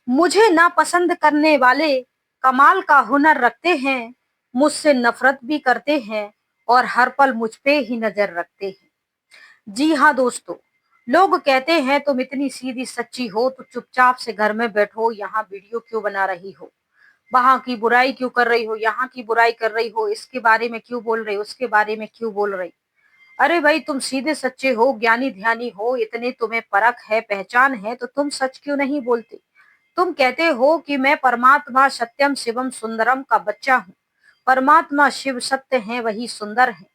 मुझे नापसंद करने वाले कमाल का हुनर रखते हैं, मुझसे नफरत भी करते हैं और हर पल मुझ पे ही नजर रखते हैं। जी हाँ दोस्तों, लोग कहते हैं तुम इतनी सीधी सच्ची हो तो चुपचाप से घर में बैठो, यहाँ वीडियो क्यों बना रही हो, वहां की बुराई क्यों कर रही हो, यहाँ की बुराई कर रही हो, इसके बारे में क्यों बोल रही हो, उसके बारे में क्यों बोल रही। अरे भाई, तुम सीधे सच्चे हो, ज्ञानी ध्यानी हो, इतने तुम्हें परख है, पहचान है, तो तुम सच क्यों नहीं बोलते। तुम कहते हो कि मैं परमात्मा सत्यम शिवम सुंदरम का बच्चा हूँ। परमात्मा शिव सत्य है, वही सुंदर है।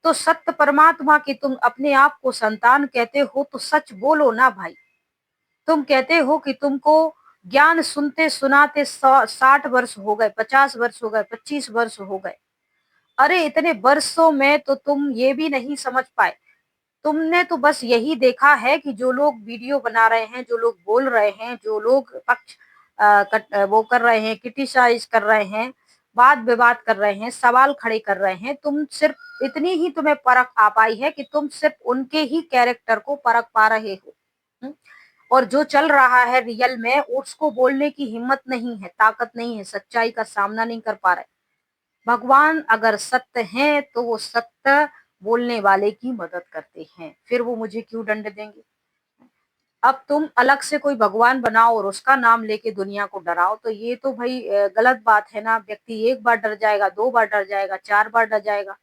तो सत्य परमात्मा की तुम अपने आप को संतान कहते हो तो सच बोलो ना भाई। तुम कहते हो कि तुमको ज्ञान सुनते सुनाते 60 वर्ष हो गए, 50 वर्ष हो गए, 25 वर्ष हो गए। अरे इतने वर्षों में तो तुम ये भी नहीं समझ पाए। तुमने तो बस यही देखा है कि जो लोग वीडियो बना रहे हैं, जो लोग बोल रहे हैं, जो लोग पक्ष वो कर रहे हैं, क्रिटिसाइज कर रहे हैं, वाद विवाद कर रहे हैं, सवाल खड़े कर रहे हैं, तुम सिर्फ इतनी ही तुम्हें परख आ पाई है कि तुम सिर्फ उनके ही कैरेक्टर को परख पा रहे हो। हम्म? और जो चल रहा है रियल में उसको बोलने की हिम्मत नहीं है, ताकत नहीं है, सच्चाई का सामना नहीं कर पा रहे। भगवान अगर सत्य हैं तो वो सत्य बोलने वाले की मदद करते हैं, फिर वो मुझे क्यों दंड देंगे। अब तुम अलग से कोई भगवान बनाओ और उसका नाम लेके दुनिया को डराओ, तो ये तो भाई गलत बात है ना। व्यक्ति एक बार डर जाएगा, 2 बार डर जाएगा, 4 बार डर जाएगा,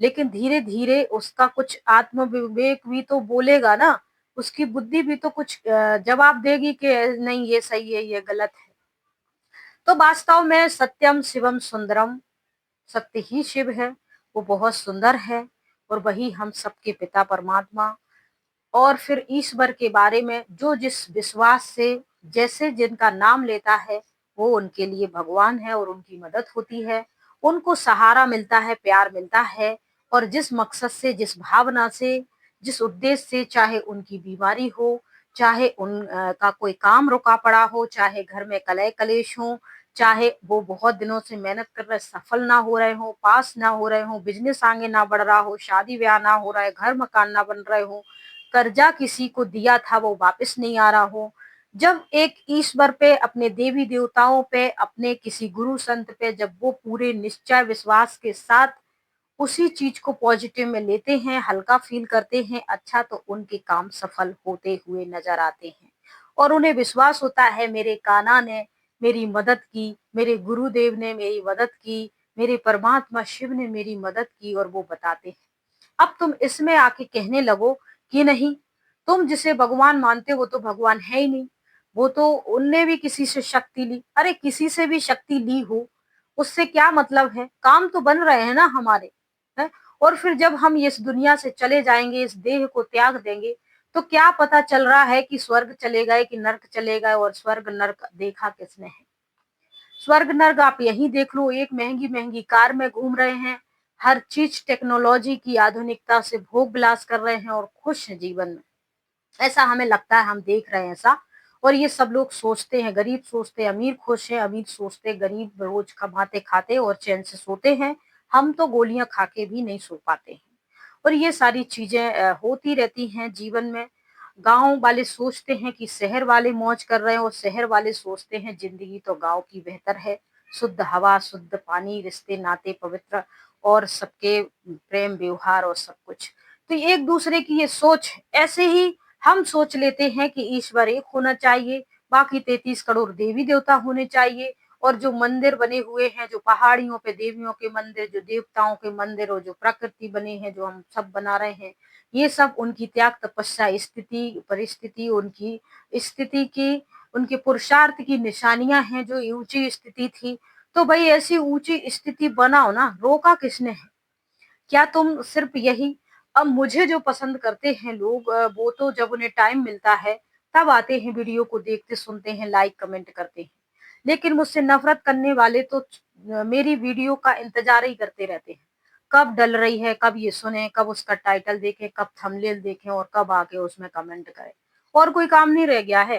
लेकिन धीरे धीरे उसका कुछ आत्म विवेक भी तो बोलेगा ना। उसकी बुद्धि भी तो कुछ जवाब देगी कि नहीं ये सही है, ये गलत है। तो वास्तव में सत्यम शिवम सुंदरम, सत्य ही शिव है, वो बहुत सुंदर है, और वही हम सबके पिता परमात्मा। और फिर ईश्वर के बारे में जो जिस विश्वास से जैसे जिनका नाम लेता है, वो उनके लिए भगवान है और उनकी मदद होती है, उनको सहारा मिलता है, प्यार मिलता है। और जिस मकसद से, जिस भावना से, जिस उद्देश्य से, चाहे उनकी बीमारी हो, चाहे उनका कोई काम रुका पड़ा हो, चाहे घर में कलह कलेश हो, चाहे वो बहुत दिनों से मेहनत कर रहे, सफल ना हो रहे हो, पास ना हो रहे हो, बिजनेस आगे ना बढ़ रहा हो, शादी ब्याह ना हो रहा है, घर मकान ना बन रहे हो, कर्जा किसी को दिया था वो वापस नहीं आ रहा हो, जब एक ईश्वर पे, अपने देवी देवताओं पे, अपने किसी गुरु संत पे जब वो पूरे निश्चय विश्वास के साथ उसी चीज को पॉजिटिव में लेते हैं, हल्का फील करते हैं, अच्छा, तो उनके काम सफल होते हुए नजर आते हैं। और उन्हें विश्वास होता है मेरे कान्हा ने मेरी मदद की, मेरे गुरुदेव ने मेरी मदद की, मेरे परमात्मा शिव ने मेरी मदद की, और वो बताते हैं। अब तुम इसमें आके कहने लगो कि नहीं, तुम जिसे भगवान मानते हो वो तो भगवान है ही नहीं, वो तो उनने भी किसी से शक्ति ली। अरे किसी से भी शक्ति ली हो, उससे क्या मतलब है, काम तो बन रहे हैं ना हमारे, है। और फिर जब हम इस दुनिया से चले जाएंगे, इस देह को त्याग देंगे, तो क्या पता चल रहा है कि स्वर्ग चले गए कि नर्क चले गए, और स्वर्ग नर्क देखा किसने है। स्वर्ग नर्क आप यही देख लो, एक महंगी महंगी कार में घूम रहे हैं, हर चीज टेक्नोलॉजी की आधुनिकता से भोग विलास कर रहे हैं और खुश हैं जीवन में। ऐसा हमें लगता है, हम देख रहे हैं ऐसा। और ये सब लोग सोचते हैं, गरीब सोचते हैं अमीर खुश है, अमीर सोचते हैं गरीब रोज कमाते खाते और चैन से सोते हैं। हम तो गोलियां खा के भी नहीं सो पाते हैं। और ये सारी चीजें होती रहती हैं जीवन में। गांव वाले सोचते हैं कि शहर वाले मौज कर रहे हैं, और शहर वाले सोचते हैं जिंदगी तो गांव की बेहतर है। शुद्ध हवा, शुद्ध पानी, रिश्ते नाते पवित्र, और सबके प्रेम व्यवहार और सब कुछ। तो एक दूसरे की ये सोच, ऐसे ही हम सोच लेते हैं कि ईश्वर एक होना चाहिए, बाकी 33 करोड़ देवी देवता होने चाहिए। और जो मंदिर बने हुए हैं, जो पहाड़ियों पे देवियों के मंदिर, जो देवताओं के मंदिर, और जो प्रकृति बने हैं, जो हम सब बना रहे हैं, ये सब उनकी त्याग तपस्या स्थिति परिस्थिति, उनकी स्थिति की, उनके पुरुषार्थ की निशानियां हैं, जो ऊंची स्थिति थी। तो भाई ऐसी ऊंची स्थिति बनाओ ना, रोका किसने है। क्या तुम सिर्फ यही। अब मुझे जो पसंद करते हैं लोग, वो तो जब उन्हें टाइम मिलता है तब आते हैं, वीडियो को देखते सुनते हैं, लाइक कमेंट करते हैं। लेकिन मुझसे नफरत करने वाले तो मेरी वीडियो का इंतजार ही करते रहते हैं, कब डल रही है, कब ये सुने, कब उसका टाइटल देखें, कब थंबनेल देखें, और कब आके उसमें कमेंट करें। और कोई काम नहीं रह गया है।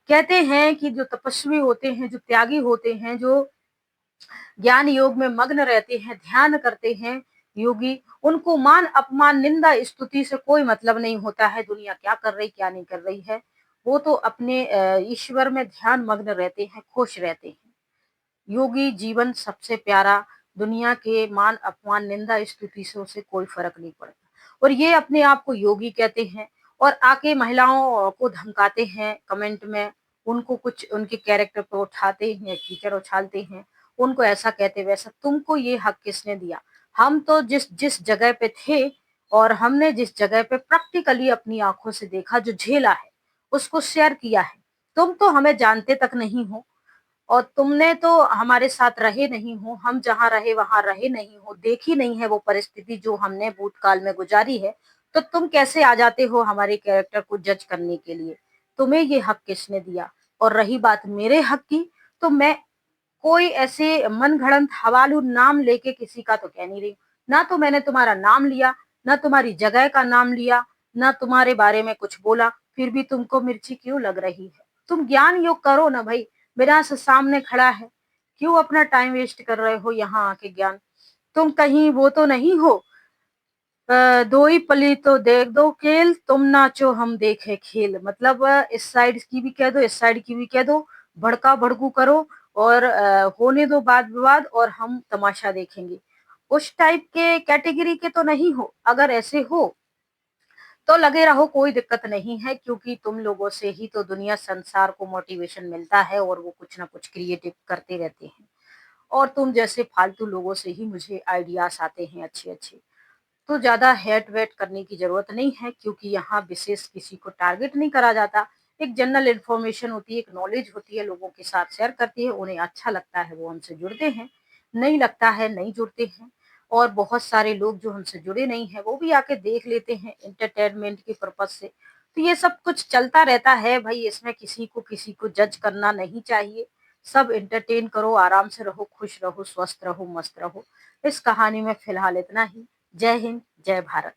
कहते हैं कि जो तपस्वी होते हैं, जो त्यागी होते हैं, जो ज्ञान योग में मग्न रहते हैं, ध्यान करते हैं योगी, उनको मान अपमान निंदा स्तुति से कोई मतलब नहीं होता है, दुनिया क्या कर रही क्या नहीं कर रही है। वो तो अपने ईश्वर में ध्यान मग्न रहते हैं, खुश रहते हैं। योगी जीवन सबसे प्यारा, दुनिया के मान अपमान निंदा स्तुति से उसे कोई फर्क नहीं पड़ता। और ये अपने आप को योगी कहते हैं और आके महिलाओं को धमकाते हैं कमेंट में, उनको कुछ उनके कैरेक्टर पे उठाते हैं, कीचड़ उछालते हैं, उनको ऐसा कहते वैसा। तुमको ये हक किसने दिया? हम तो जिस जिस जगह पे थे और हमने जिस जगह पे प्रैक्टिकली अपनी आंखों से देखा, जो झेला है, उसको शेयर किया है। तुम तो हमें जानते तक नहीं हो और तुमने तो हमारे साथ रहे नहीं हो, हम जहाँ रहे वहाँ रहे नहीं हो, देखी नहीं है वो परिस्थिति जो हमने भूतकाल में गुजारी है, तो तुम कैसे आ जाते हो हमारे कैरेक्टर को जज करने के लिए? तुम्हें ये हक किसने दिया? और रही बात मेरे हक की, तो मैं कोई ऐसे मनगढ़ंत हवालू नाम लेके किसी का तो कह नहीं रही। ना तो मैंने तुम्हारा नाम लिया, ना तुम्हारी जगह का नाम लिया, ना तुम्हारे बारे में कुछ बोला, फिर भी तुमको मिर्ची क्यों लग रही है? तुम ज्ञान योग करो ना भाई, मेरा से सामने खड़ा है, क्यों अपना टाइम वेस्ट कर रहे हो यहाँ आके ज्ञान? तुम कहीं वो तो नहीं हो, दो ही पली तो देख दो खेल, तुम नाचो हम देखे खेल। मतलब इस साइड की भी कह दो, इस साइड की भी कह दो, भड़का भड़कू करो और होने दो बात विवाद और हम तमाशा देखेंगे। उस टाइप के कैटेगरी के तो नहीं हो। अगर ऐसे हो तो लगे रहो, कोई दिक्कत नहीं है, क्योंकि तुम लोगों से ही तो दुनिया संसार को मोटिवेशन मिलता है और वो कुछ ना कुछ क्रिएटिव करते रहते हैं। और तुम जैसे फालतू लोगों से ही मुझे आइडियाज आते हैं अच्छे अच्छे। तो ज़्यादा हेट वेट करने की ज़रूरत नहीं है, क्योंकि यहाँ विशेष किसी को टारगेट नहीं करा जाता। एक जनरल इन्फॉर्मेशन होती है, एक नॉलेज होती है, लोगों के साथ शेयर करती है, उन्हें अच्छा लगता है वो हमसे जुड़ते हैं, नहीं लगता है नहीं जुड़ते हैं। और बहुत सारे लोग जो हमसे जुड़े नहीं हैं वो भी आके देख लेते हैं एंटरटेनमेंट के पर्पज से। तो ये सब कुछ चलता रहता है भाई, इसमें किसी को जज करना नहीं चाहिए। सब एंटरटेन करो, आराम से रहो, खुश रहो, स्वस्थ रहो, मस्त रहो। इस कहानी में फिलहाल इतना ही। जय हिंद, जय भारत।